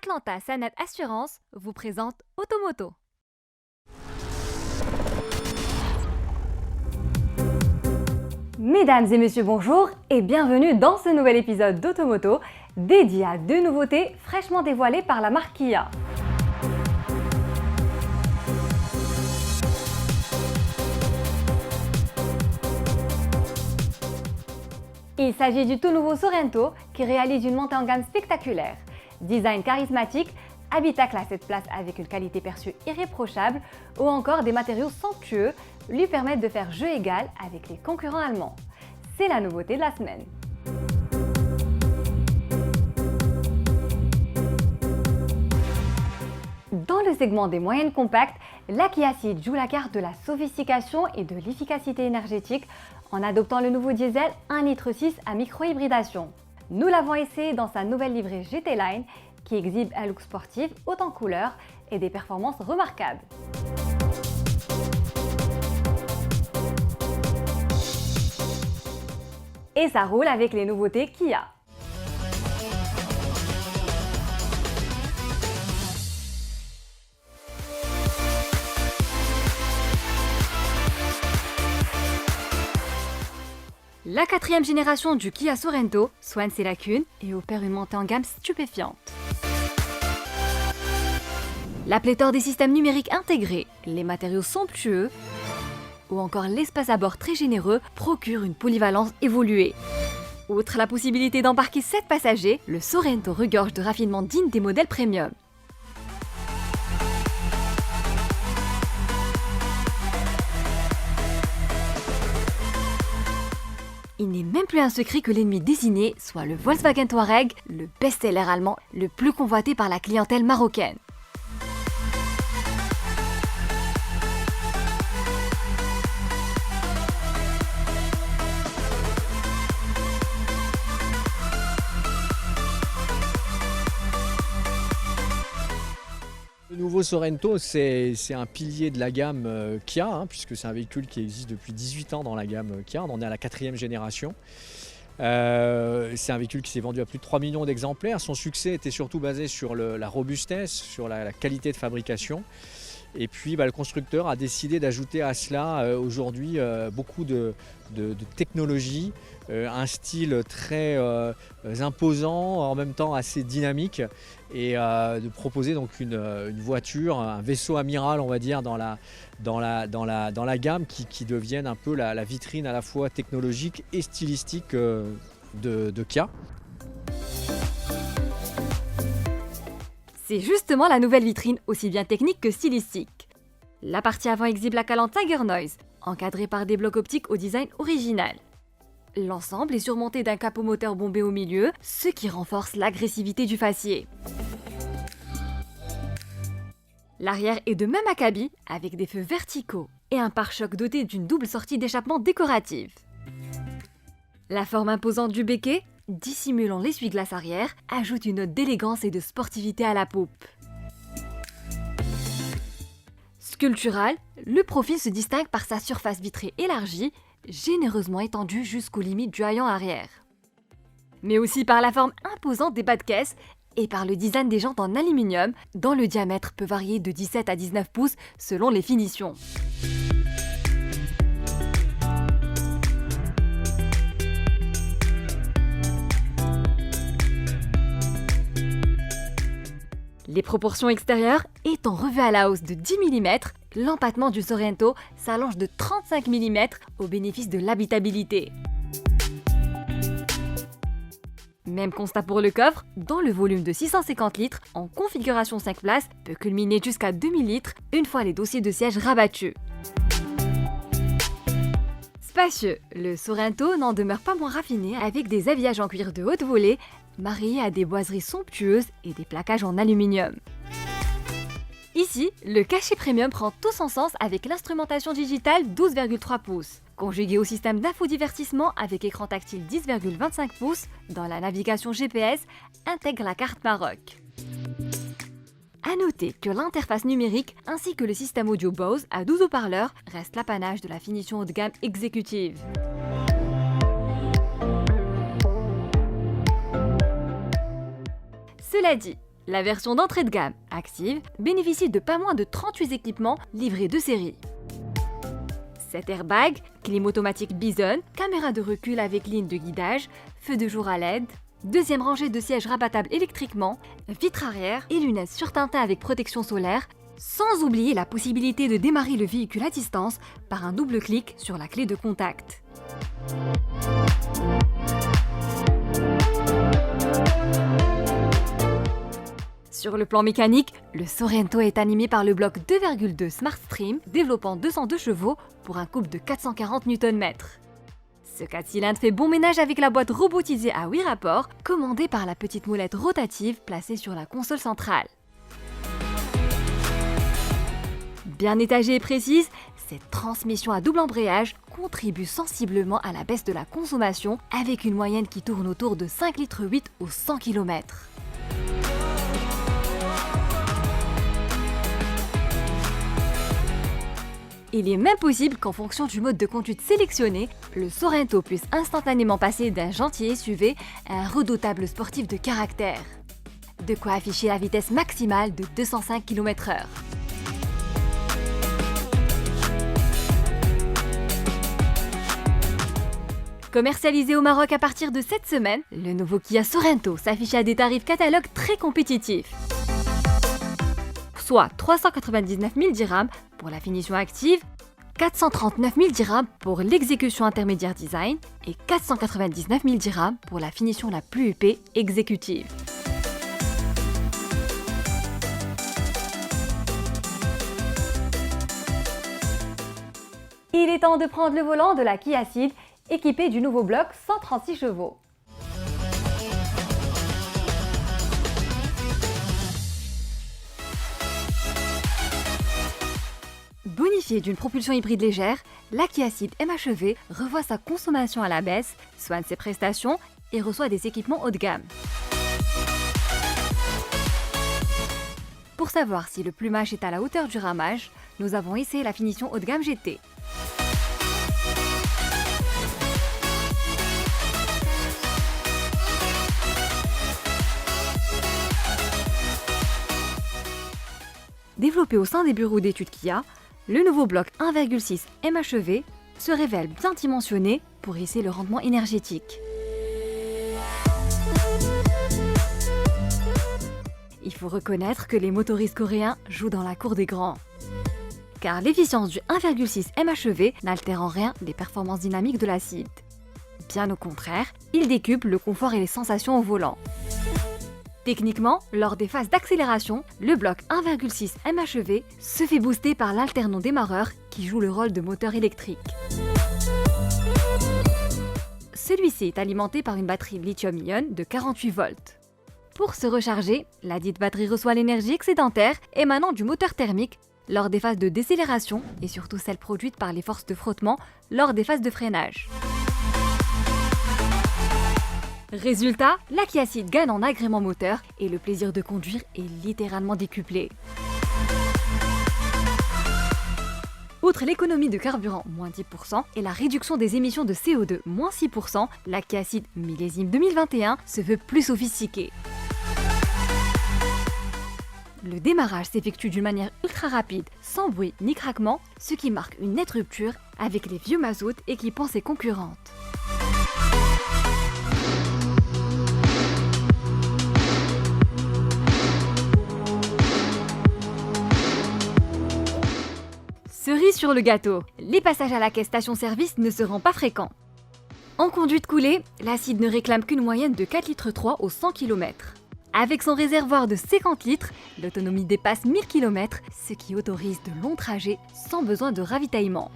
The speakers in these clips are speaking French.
Atlanta Sanet Assurance vous présente Automoto. Mesdames et messieurs, bonjour et bienvenue dans ce nouvel épisode d'Automoto dédié à deux nouveautés fraîchement dévoilées par la marque Kia. Il s'agit du tout nouveau Sorento qui réalise une montée en gamme spectaculaire. Design charismatique, habitacle à 7 places avec une qualité perçue irréprochable ou encore des matériaux somptueux lui permettent de faire jeu égal avec les concurrents allemands. C'est la nouveauté de la semaine. Dans le segment des moyennes compactes, la Kia Ceed joue la carte de la sophistication et de l'efficacité énergétique en adoptant le nouveau diesel 1,6 litre à micro-hybridation. Nous l'avons essayé dans sa nouvelle livrée GT Line qui exhibe un look sportif haut en couleurs et des performances remarquables. Et ça roule avec les nouveautés Kia. La quatrième génération du Kia Sorento soigne ses lacunes et opère une montée en gamme stupéfiante. La pléthore des systèmes numériques intégrés, les matériaux somptueux ou encore l'espace à bord très généreux procurent une polyvalence évoluée. Outre la possibilité d'embarquer 7 passagers, le Sorento regorge de raffinements dignes des modèles premium. Il n'est même plus un secret que l'ennemi désigné soit le Volkswagen Touareg, le best-seller allemand le plus convoité par la clientèle marocaine. Le nouveau Sorento, c'est un pilier de la gamme Kia, puisque c'est un véhicule qui existe depuis 18 ans dans la gamme Kia. On en est à la 4e génération. C'est un véhicule qui s'est vendu à plus de 3 millions d'exemplaires. Son succès était surtout basé sur la robustesse, sur la qualité de fabrication. Et puis le constructeur a décidé d'ajouter à cela aujourd'hui beaucoup de technologie, un style très imposant, en même temps assez dynamique, et de proposer donc une voiture, un vaisseau amiral on va dire dans la gamme qui devienne un peu la vitrine à la fois technologique et stylistique de Kia. C'est justement la nouvelle vitrine, aussi bien technique que stylistique. La partie avant exhibe la calandre Tiger Noise, encadrée par des blocs optiques au design original. L'ensemble est surmonté d'un capot moteur bombé au milieu, ce qui renforce l'agressivité du faciès. L'arrière est de même acabit, avec des feux verticaux et un pare-choc doté d'une double sortie d'échappement décorative. La forme imposante du béquet, dissimulant l'essuie-glace arrière, ajoute une note d'élégance et de sportivité à la poupe. Sculptural, le profil se distingue par sa surface vitrée élargie, généreusement étendue jusqu'aux limites du haillon arrière. Mais aussi par la forme imposante des bas de caisse et par le design des jantes en aluminium, dont le diamètre peut varier de 17 à 19 pouces selon les finitions. Les proportions extérieures étant revues à la hausse de 10 mm, l'empattement du Sorento s'allonge de 35 mm au bénéfice de l'habitabilité. Même constat pour le coffre, dont le volume de 650 litres en configuration 5 places peut culminer jusqu'à 2000 litres une fois les dossiers de siège rabattus. Spacieux, le Sorento n'en demeure pas moins raffiné avec des habillages en cuir de haute volée mariés à des boiseries somptueuses et des plaquages en aluminium. Ici, le cachet premium prend tout son sens avec l'instrumentation digitale 12,3 pouces, conjuguée au système d'infodivertissement avec écran tactile 10,25 pouces, dans la navigation GPS intègre la carte Maroc. A noter que l'interface numérique ainsi que le système audio Bose à 12 haut-parleurs reste l'apanage de la finition haut de gamme exécutive. Cela dit, La version d'entrée de gamme, Active, bénéficie de pas moins de 38 équipements livrés de série. 7 airbags, clim automatique Bison, caméra de recul avec ligne de guidage, feu de jour à LED, deuxième rangée de sièges rabattables électriquement, vitres arrière et lunettes surteintées avec protection solaire, sans oublier la possibilité de démarrer le véhicule à distance par un double clic sur la clé de contact. Sur le plan mécanique, le Sorento est animé par le bloc 2,2 SmartStream développant 202 chevaux pour un couple de 440 Nm. Ce 4 cylindres fait bon ménage avec la boîte robotisée à 8 rapports, commandée par la petite molette rotative placée sur la console centrale. Bien étagée et précise, cette transmission à double embrayage contribue sensiblement à la baisse de la consommation avec une moyenne qui tourne autour de 5,8 litres au 100 km. Il est même possible qu'en fonction du mode de conduite sélectionné, le Sorento puisse instantanément passer d'un gentil SUV à un redoutable sportif de caractère. De quoi afficher la vitesse maximale de 205 km/h. Commercialisé au Maroc à partir de cette semaine, le nouveau Kia Sorento s'affiche à des tarifs catalogue très compétitifs. Soit 399 000 dirhams pour la finition active, 439 000 dirhams pour l'exécution intermédiaire design et 499 000 dirhams pour la finition la plus huppée exécutive. Il est temps de prendre le volant de la Kia Ceed, équipée du nouveau bloc 136 chevaux. Bonifiée d'une propulsion hybride légère, la Kia Ceed MHEV revoit sa consommation à la baisse, soigne ses prestations et reçoit des équipements haut de gamme. Pour savoir si le plumage est à la hauteur du ramage, nous avons essayé la finition haut de gamme GT. Développé au sein des bureaux d'études Kia, le nouveau bloc 1,6 MHEV se révèle bien dimensionné pour hisser le rendement énergétique. Il faut reconnaître que les motoristes coréens jouent dans la cour des grands. Car l'efficience du 1,6 MHEV n'altère en rien les performances dynamiques de la Ceed. Bien au contraire, il décuple le confort et les sensations au volant. Techniquement, lors des phases d'accélération, le bloc 1,6 MHEV se fait booster par l'alternon démarreur qui joue le rôle de moteur électrique. Celui-ci est alimenté par une batterie lithium-ion de 48 volts. Pour se recharger, la dite batterie reçoit l'énergie excédentaire émanant du moteur thermique lors des phases de décélération et surtout celle produite par les forces de frottement lors des phases de freinage. Résultat, la Kia Ceed gagne en agrément moteur et le plaisir de conduire est littéralement décuplé. Outre l'économie de carburant, moins 10%, et la réduction des émissions de CO2, moins 6%, la Kia Ceed millésime 2021 se veut plus sophistiquée. Le démarrage s'effectue d'une manière ultra rapide, sans bruit ni craquement, ce qui marque une nette rupture avec les vieux mazout équipant ses concurrentes. Cerise sur le gâteau, les passages à la caisse station-service ne seront pas fréquents. En conduite coulée, la Ceed ne réclame qu'une moyenne de 4,3 litres au 100 km. Avec son réservoir de 50 litres, l'autonomie dépasse 1000 km, ce qui autorise de longs trajets sans besoin de ravitaillement.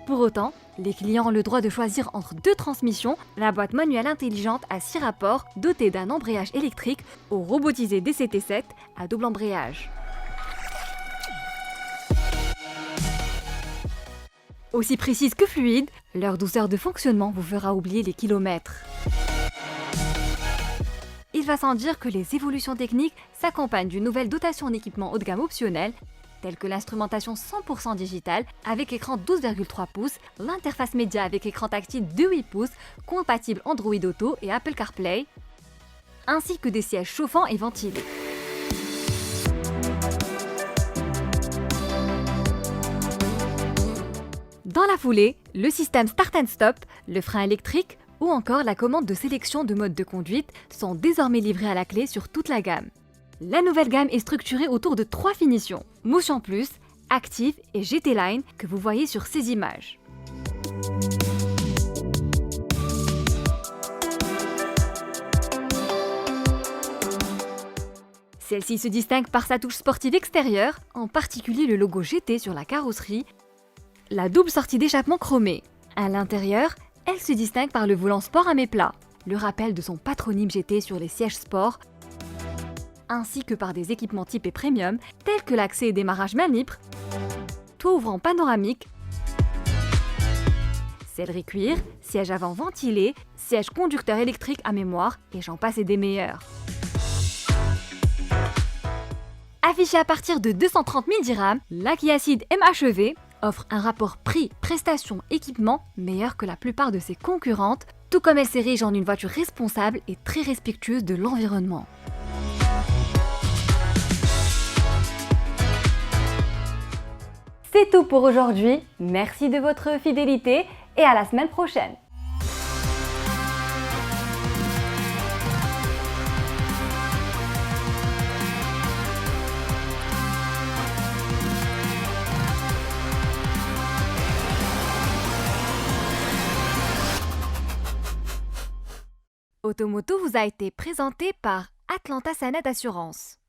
Pour autant, les clients ont le droit de choisir entre deux transmissions, la boîte manuelle intelligente à 6 rapports dotée d'un embrayage électrique au robotisé DCT7 à double embrayage. Aussi précise que fluide, leur douceur de fonctionnement vous fera oublier les kilomètres. Il va sans dire que les évolutions techniques s'accompagnent d'une nouvelle dotation en équipement haut de gamme optionnel, tels que l'instrumentation 100% digitale avec écran 12,3 pouces, l'interface média avec écran tactile de 8 pouces, compatible Android Auto et Apple CarPlay, ainsi que des sièges chauffants et ventilés. Dans la foulée, le système Start and Stop, le frein électrique ou encore la commande de sélection de mode de conduite sont désormais livrés à la clé sur toute la gamme. La nouvelle gamme est structurée autour de 3 finitions, Motion Plus, Active et GT Line que vous voyez sur ces images. Celle-ci se distingue par sa touche sportive extérieure, en particulier le logo GT sur la carrosserie, la double sortie d'échappement chromée. À l'intérieur, elle se distingue par le volant sport à méplat, le rappel de son patronyme GT sur les sièges sport, ainsi que par des équipements typés premium tels que l'accès et démarrage main libre, toit ouvrant panoramique, sellerie cuir, siège avant ventilé, siège conducteur électrique à mémoire et j'en passe et des meilleurs. Affichée à partir de 230 000 dirhams, la Kia Ceed MHEV offre un rapport prix-prestation-équipement meilleur que la plupart de ses concurrentes, tout comme elle s'érige en une voiture responsable et très respectueuse de l'environnement. C'est tout pour aujourd'hui, merci de votre fidélité et à la semaine prochaine. Automoto vous a été présenté par Atlanta Sanet Assurance.